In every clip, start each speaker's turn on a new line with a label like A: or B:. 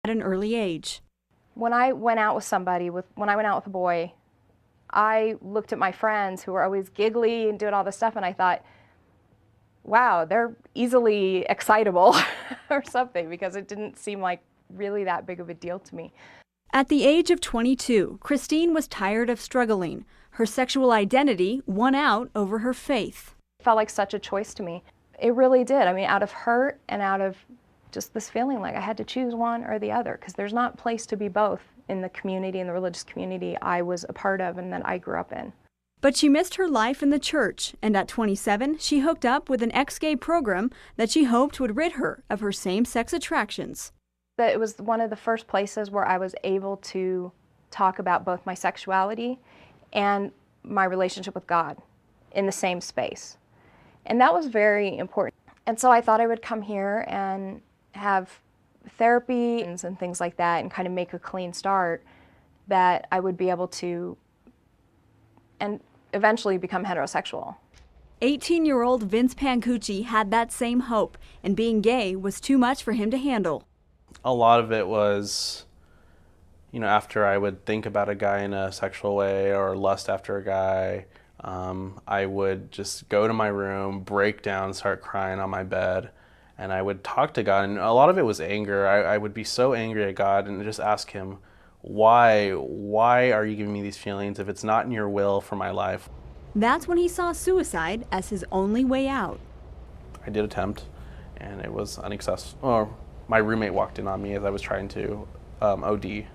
A: at an early age.
B: When I went out with somebody, when I went out with a boy, I looked at my friends who were always giggly and doing all this stuff, and I thought, wow, they're easily excitable or something, because it didn't seem like really that big of a deal to me.
A: At the age of 22, Christine was tired of struggling. Her sexual identity won out over her faith.
B: It felt like such a choice to me. It really did. I mean, out of hurt and out of just this feeling like I had to choose one or the other, because there's not a place to be both in the community, in the religious community I was a part of and that I grew up in.
A: But she missed her life in the church, and at 27, she hooked up with an ex-gay program that she hoped would rid her of her same-sex attractions.
B: It was one of the first places where I was able to talk about both my sexuality and my relationship with God in the same space. And that was very important. And so I thought I would come here and have therapy and things like that and kind of make a clean start, that I would be able to and eventually become heterosexual.
A: 18-year-old Vince Pancucci had that same hope, and being gay was too much for him to handle.
C: A lot of it was, after I would think about a guy in a sexual way or lust after a guy, I would just go to my room, break down, start crying on my bed, and I would talk to God. And a lot of it was anger. I would be so angry at God and just ask him, why are you giving me these feelings if it's not in your will for my life?
A: That's when he saw suicide as his only way out.
C: I did attempt, and it was unsuccessful. My roommate walked in on me as I was trying to OD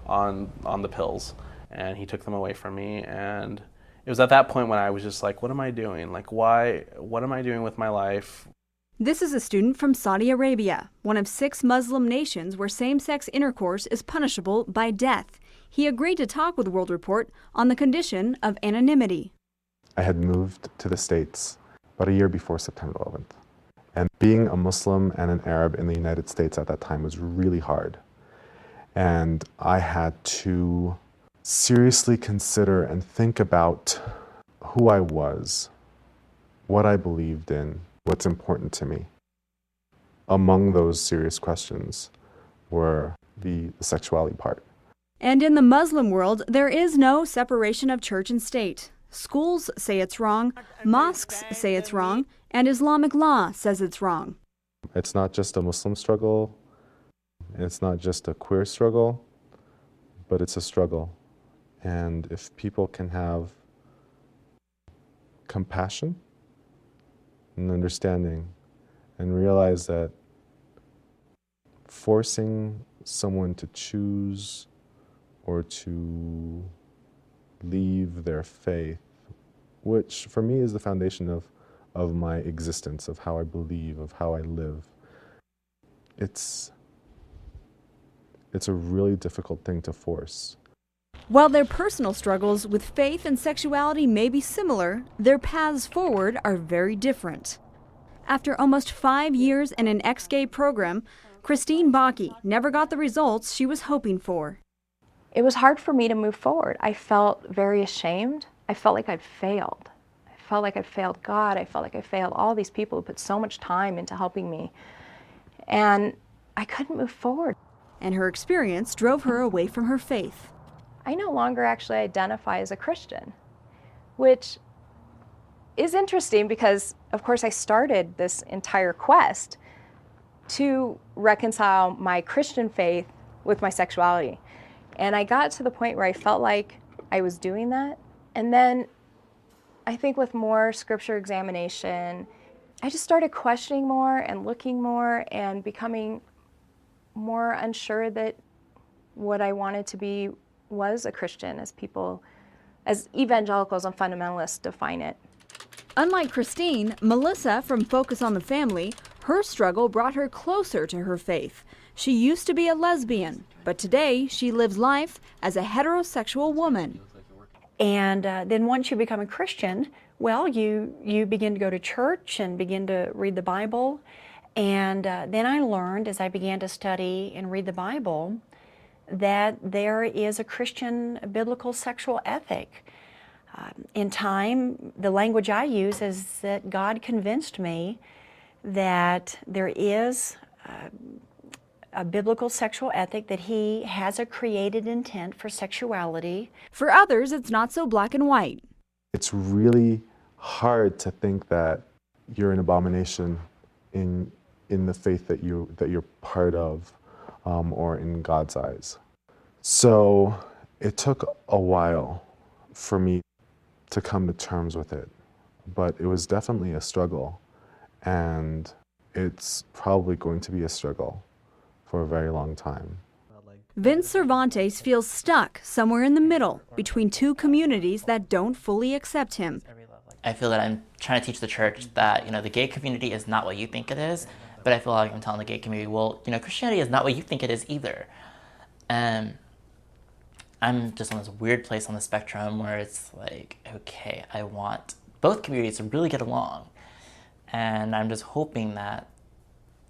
C: on the pills, and he took them away from me. And it was at that point when I was just like, what am I doing? Like, what am I doing with my life?
A: This is a student from Saudi Arabia, one of 6 Muslim nations where same-sex intercourse is punishable by death. He agreed to talk with World Report on the condition of anonymity.
D: I had moved to the States about a year before September 11th. And being a Muslim and an Arab in the United States at that time was really hard. And I had to seriously consider and think about who I was, what I believed in, what's important to me. Among those serious questions were the sexuality part.
A: And in the Muslim world, there is no separation of church and state. Schools say it's wrong, mosques say it's wrong, and Islamic law says it's wrong.
D: It's not just a Muslim struggle, it's not just a queer struggle, but it's a struggle. And if people can have compassion and understanding and realize that forcing someone to choose or to leave their faith, which for me is the foundation of my existence, of how I believe, of how I live, it's a really difficult thing to force.
A: While their personal struggles with faith and sexuality may be similar, their paths forward are very different. After almost 5 years in an ex-gay program, Christine Bakke never got the results she was hoping for.
B: It was hard for me to move forward. I felt very ashamed. I felt like I'd failed. I felt like I failed God. I felt like I failed all these people who put so much time into helping me. And I couldn't move forward.
A: And her experience drove her away from her faith.
B: I no longer actually identify as a Christian, which is interesting because, of course, I started this entire quest to reconcile my Christian faith with my sexuality. And I got to the point where I felt like I was doing that. And then I think with more scripture examination, I just started questioning more and looking more and becoming more unsure that what I wanted to be was a Christian, as evangelicals and fundamentalists define it.
A: Unlike Christine, Melissa from Focus on the Family, her struggle brought her closer to her faith. She used to be a lesbian, but today she lives life as a heterosexual woman.
E: And then once you become a Christian, well, you begin to go to church and begin to read the Bible. And then I learned, as I began to study and read the Bible, that there is a Christian biblical sexual ethic. In time, the language I use is that God convinced me that there is a biblical sexual ethic, that he has a created intent for sexuality.
A: For others, it's not so black and white.
D: It's really hard to think that you're an abomination in the faith that you're part of, or in God's eyes. So it took a while for me to come to terms with it, but it was definitely a struggle, and it's probably going to be a struggle for a very long time.
A: Vince Cervantes feels stuck somewhere in the middle between two communities that don't fully accept him.
F: I feel that I'm trying to teach the church that, the gay community is not what you think it is, but I feel like I'm telling the gay community, well, Christianity is not what you think it is either. And I'm just on this weird place on the spectrum where it's like, okay, I want both communities to really get along. And I'm just hoping that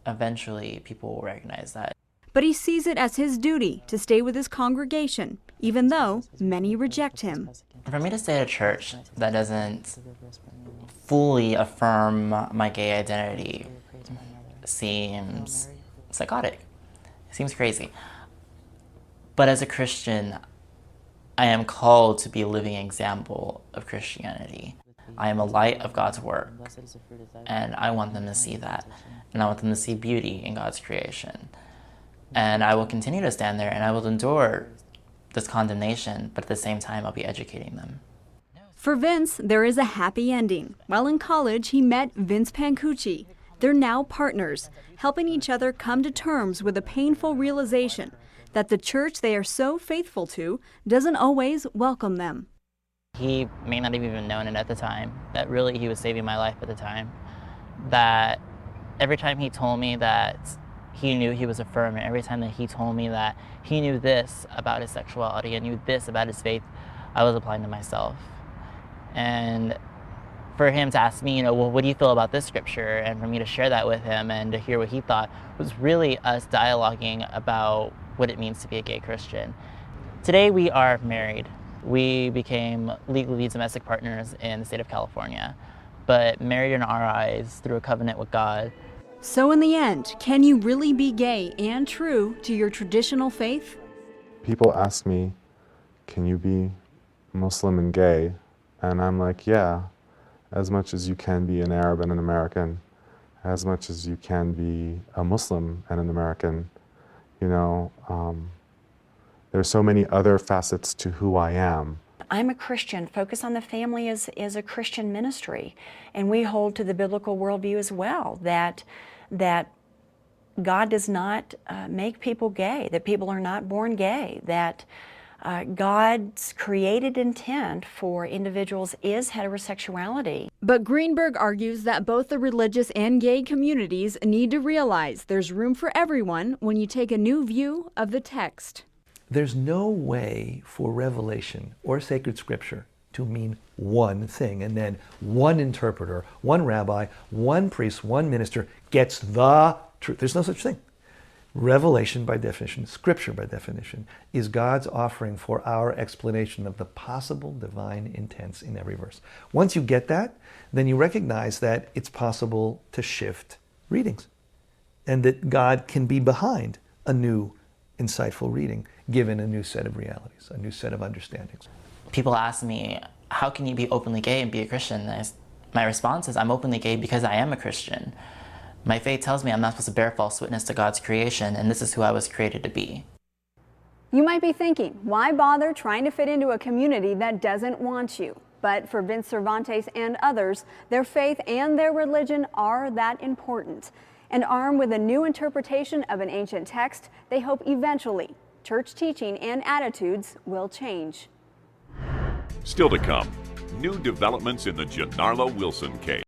F: eventually people will recognize that.
A: But he sees it as his duty to stay with his congregation, even though many reject him.
F: For me to stay at a church that doesn't fully affirm my gay identity seems psychotic. It seems crazy. But as a Christian, I am called to be a living example of Christianity. I am a light of God's work, and I want them to see that. And I want them to see beauty in God's creation. And I will continue to stand there, and I will endure this condemnation, but at the same time, I'll be educating them.
A: For Vince, there is a happy ending. While in college, he met Vince Pancucci. They're now partners, helping each other come to terms with the painful realization that the church they are so faithful to doesn't always welcome them.
F: He may not have even known it at the time, that really he was saving my life at the time. That every time he told me that he knew he was affirming, every time that he told me that he knew this about his sexuality and knew this about his faith, I was applying to myself. And for him to ask me, well, what do you feel about this scripture? And for me to share that with him and to hear what he thought was really us dialoguing about what it means to be a gay Christian. Today we are married. We became legally domestic partners in the state of California, but married in our eyes through a covenant with God.
A: So in the end, can you really be gay and true to your traditional faith?
D: People ask me, can you be Muslim and gay? And I'm like, yeah, as much as you can be an Arab and an American, as much as you can be a Muslim and an American. There's so many other facets to who I am.
E: I'm a Christian. Focus on the Family is a Christian ministry, and we hold to the biblical worldview as well, that God does not make people gay, that people are not born gay, that God's created intent for individuals is heterosexuality.
A: But Greenberg argues that both the religious and gay communities need to realize there's room for everyone when you take a new view of the text.
G: There's no way for revelation or sacred scripture to mean one thing, and then one interpreter, one rabbi, one priest, one minister gets the truth. There's no such thing. Revelation, by definition, scripture by definition, is God's offering for our explanation of the possible divine intents in every verse. Once you get that, then you recognize that it's possible to shift readings, and that God can be behind a new, insightful reading, given a new set of realities, a new set of understandings.
F: People ask me, how can you be openly gay and be a Christian? And my response is, I'm openly gay because I am a Christian. My faith tells me I'm not supposed to bear false witness to God's creation, and this is who I was created to be.
A: You might be thinking, why bother trying to fit into a community that doesn't want you? But for Vince Cervantes and others, their faith and their religion are that important. And armed with a new interpretation of an ancient text, they hope eventually church teaching and attitudes will change.
H: Still to come, new developments in the Gennaro Wilson case.